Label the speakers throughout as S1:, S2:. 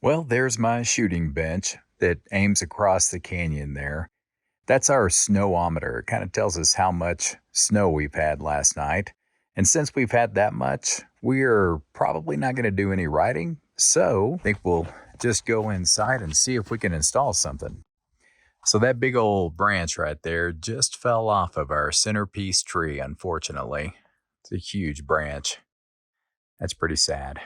S1: Well, there's my shooting bench that aims across the canyon there. That's our snowometer. It kind of tells us how much snow we've had last night. And since we've had that much, we're probably not going to do any riding. So I think we'll just go inside and see if we can install something. So that big old branch right there just fell off of our centerpiece tree, unfortunately. It's a huge branch. That's pretty sad.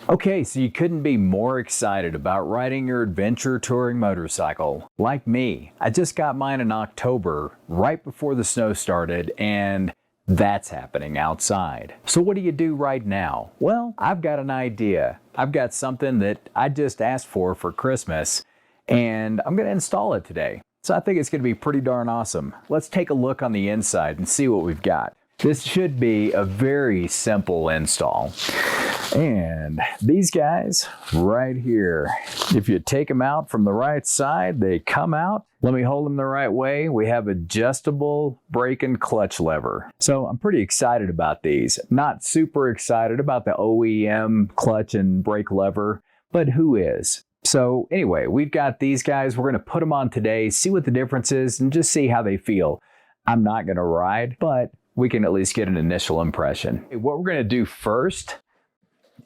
S1: Okay, so you couldn't be more excited about riding your adventure touring motorcycle. Like me, I just got mine in October, right before the snow started, and that's happening outside. So what do you do right now? Well, I've got an idea. I've got something that I just asked for Christmas, and I'm going to install it today. So I think it's going to be pretty darn awesome. Let's take a look on the inside and see what we've got. This should be a very simple install. And these guys right here, if you take them out from the right side, they come out. Let me hold them the right way. We have adjustable brake and clutch lever. So I'm pretty excited about these. Not super excited about the OEM clutch and brake lever, but who is? So anyway, we've got these guys. We're going to put them on today, see what the difference is, and just see how they feel. I'm not going to ride, but we can at least get an initial impression. What we're going to do first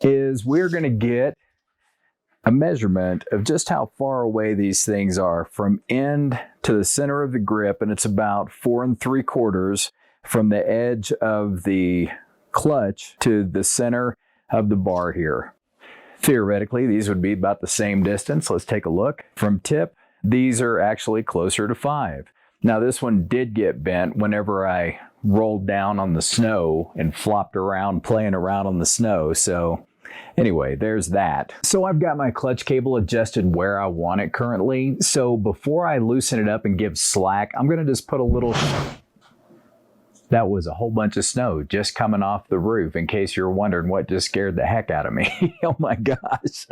S1: is we're going to get a measurement of just how far away these things are from end to the center of the grip, and it's about 4 3/4 from the edge of the clutch to the center of the bar here. Theoretically, these would be about the same distance. Let's take a look. From tip, these are actually closer to 5. Now this one did get bent whenever I rolled down on the snow and flopped around playing around on the snow. So anyway, there's that. So I've got my clutch cable adjusted where I want it currently. So before I loosen it up and give slack, I'm going to just put a little... That was a whole bunch of snow just coming off the roof, in case you're wondering what just scared the heck out of me. Oh my gosh.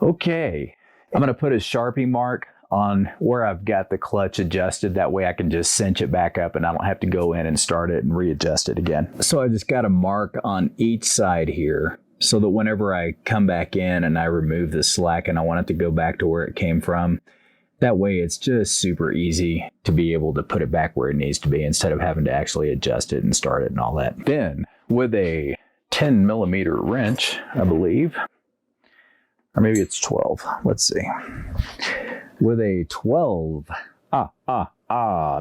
S1: Okay. I'm going to put a Sharpie mark on where I've got the clutch adjusted. That way I can just cinch it back up and I don't have to go in and start it and readjust it again. So I just got a mark on each side here so that whenever I come back in and I remove the slack and I want it to go back to where it came from, that way it's just super easy to be able to put it back where it needs to be instead of having to actually adjust it and start it and all that. Then with a 10mm wrench, I believe, or maybe it's 12. Let's see. With a 12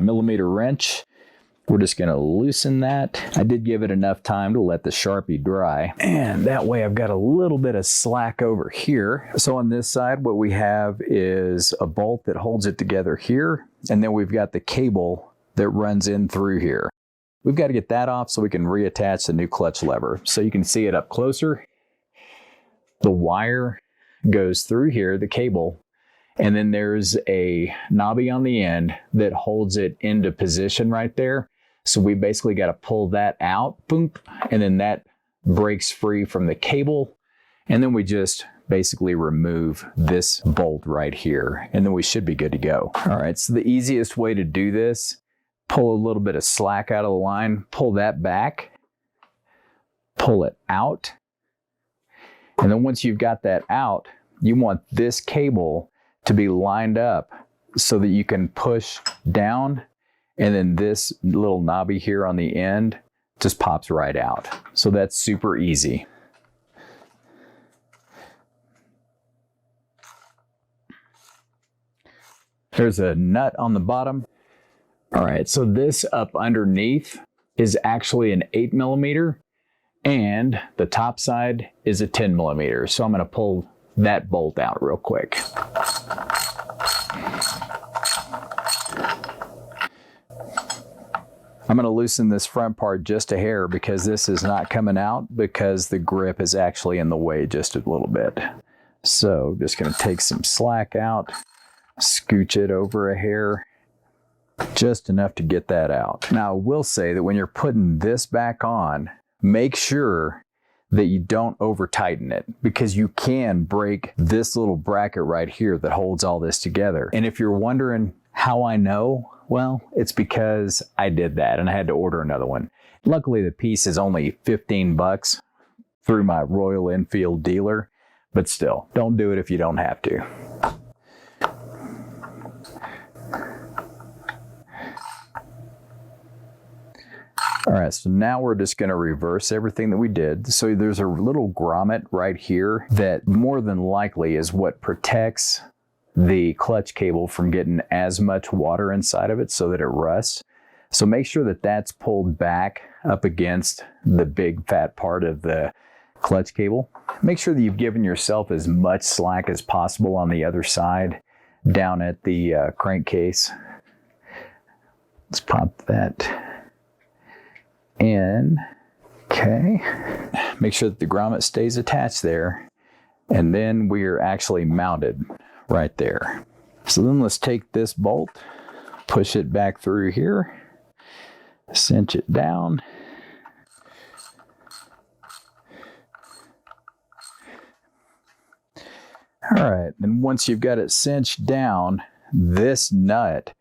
S1: millimeter wrench, we're just going to loosen that. I did give it enough time to let the Sharpie dry, and that way I've got a little bit of slack over here. So on this side, what we have is a bolt that holds it together here, and then we've got the cable that runs in through here. We've got to get that off so we can reattach the new clutch lever. So you can see it up closer. The wire goes through here, the cable, and then there's a knobby on the end that holds it into position right there. So we basically got to pull that out, boom, and then that breaks free from the cable. And then we just basically remove this bolt right here, and then we should be good to go. All right, so the easiest way to do this, pull a little bit of slack out of the line, pull that back, pull it out. And then once you've got that out, you want this cable to be lined up so that you can push down, and then this little knobby here on the end just pops right out. So that's super easy. There's a nut on the bottom. All right, so this up underneath is actually an 8mm, and the top side is a 10mm. So I'm going to pull that bolt out real quick. I'm going to loosen this front part just a hair because this is not coming out because the grip is actually in the way just a little bit. So just going to take some slack out, scooch it over a hair, just enough to get that out. Now I will say that when you're putting this back on, make sure that you don't over tighten it, because you can break this little bracket right here that holds all this together. And if you're wondering how I know, well, it's because I did that and I had to order another one. Luckily the piece is only 15 bucks through my Royal Enfield dealer, but still, don't do it if you don't have to. All right, so now we're just going to reverse everything that we did. So there's a little grommet right here that more than likely is what protects the clutch cable from getting as much water inside of it so that it rusts. So make sure that that's pulled back up against the big fat part of the clutch cable. Make sure that you've given yourself as much slack as possible on the other side down at the crankcase. Let's pop that in. Okay. Make sure that the grommet stays attached there. And then we're actually mounted right there. So then let's take this bolt, push it back through here, cinch it down. All right, and once you've got it cinched down, this nut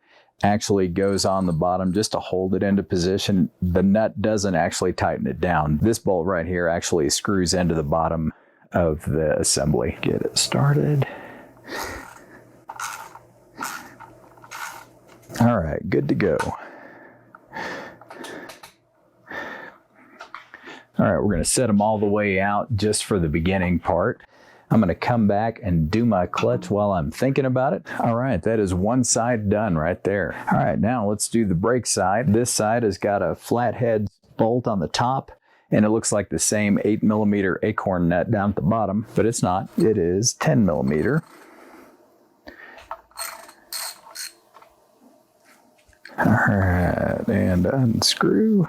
S1: actually goes on the bottom just to hold it into position. The nut doesn't actually tighten it down. This bolt right here actually screws into the bottom of the assembly. Get it started. All right, good to go. All right, we're going to set them all the way out just for the beginning part. I'm going to come back and do my clutch while I'm thinking about it. All right, that is one side done right there. All right, now let's do the brake side. This side has got a flathead bolt on the top, and it looks like the same 8mm acorn nut down at the bottom, but it's not. It is 10mm. All right, and unscrew.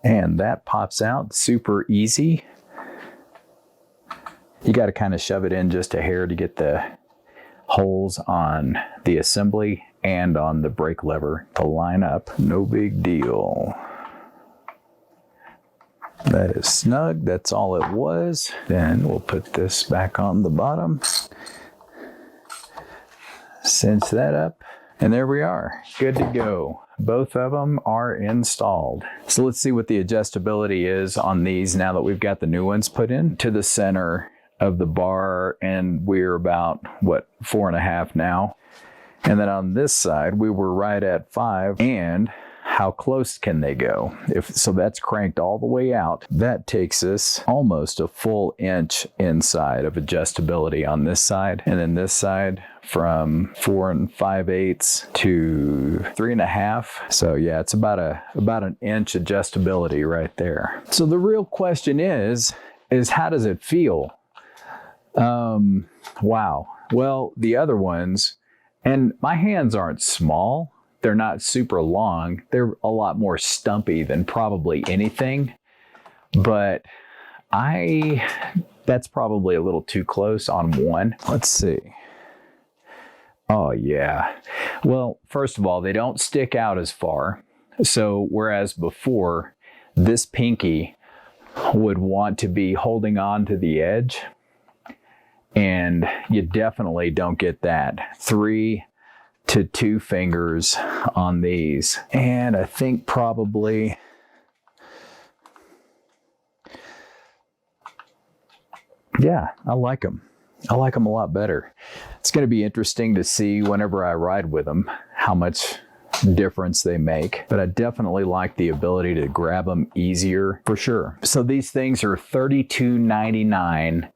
S1: And that pops out super easy. You got to kind of shove it in just a hair to get the holes on the assembly and on the brake lever to line up. No big deal. That is snug. That's all it was. Then we'll put this back on the bottom. Cinch that up. And there we are. Good to go. Both of them are installed. So let's see what the adjustability is on these now that we've got the new ones put in. To the center of the bar, and we're about, what, 4.5 now. And then on this side, we were right at 5. And how close can they go? So that's cranked all the way out. That takes us almost a full inch inside of adjustability on this side. And then this side from 4 5/8 to 3.5. So yeah, it's about an inch adjustability right there. So the real question is how does it feel? Wow. Well, the other ones, and my hands aren't small. They're not super long. They're a lot more stumpy than probably anything. But that's probably a little too close on one. Let's see. Oh, yeah. Well, first of all, they don't stick out as far. So whereas before, this pinky would want to be holding on to the edge, and you definitely don't get that. 3 to 2 fingers on these. And I think probably, yeah, I like them. I like them a lot better. It's going to be interesting to see whenever I ride with them how much difference they make, but I definitely like the ability to grab them easier for sure. So these things are $32.99.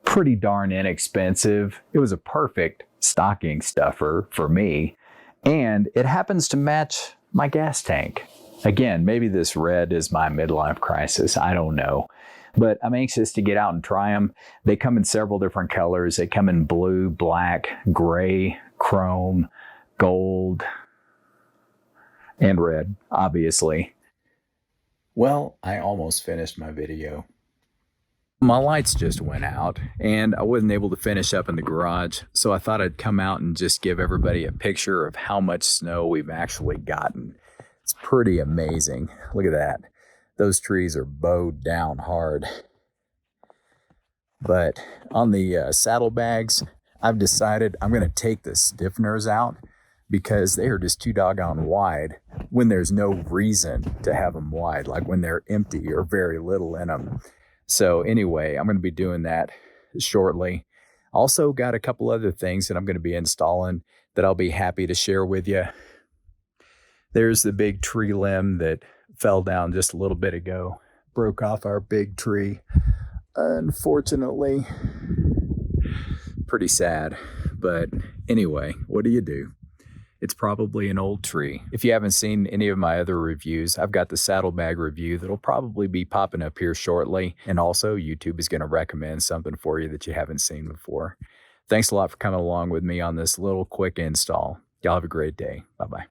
S1: Pretty darn inexpensive. It was a perfect stocking stuffer for me, and it happens to match my gas tank. Again, maybe this red is my midlife crisis. I don't know, but I'm anxious to get out and try them. They come in several different colors. They come in blue, black, gray, chrome, gold, and red, obviously. Well, I almost finished my video. My lights just went out and I wasn't able to finish up in the garage, so I thought I'd come out and just give everybody a picture of how much snow we've actually gotten. It's pretty amazing. Look at that. Those trees are bowed down hard. But on the saddlebags, I've decided I'm going to take the stiffeners out because they are just too doggone wide when there's no reason to have them wide, like when they're empty or very little in them. So anyway, I'm going to be doing that shortly. Also got a couple other things that I'm going to be installing that I'll be happy to share with you. There's the big tree limb that fell down just a little bit ago, broke off our big tree. Unfortunately, pretty sad. But anyway, what do you do? It's probably an old tree. If you haven't seen any of my other reviews, I've got the saddlebag review that'll probably be popping up here shortly. And also, YouTube is going to recommend something for you that you haven't seen before. Thanks a lot for coming along with me on this little quick install. Y'all have a great day. Bye-bye.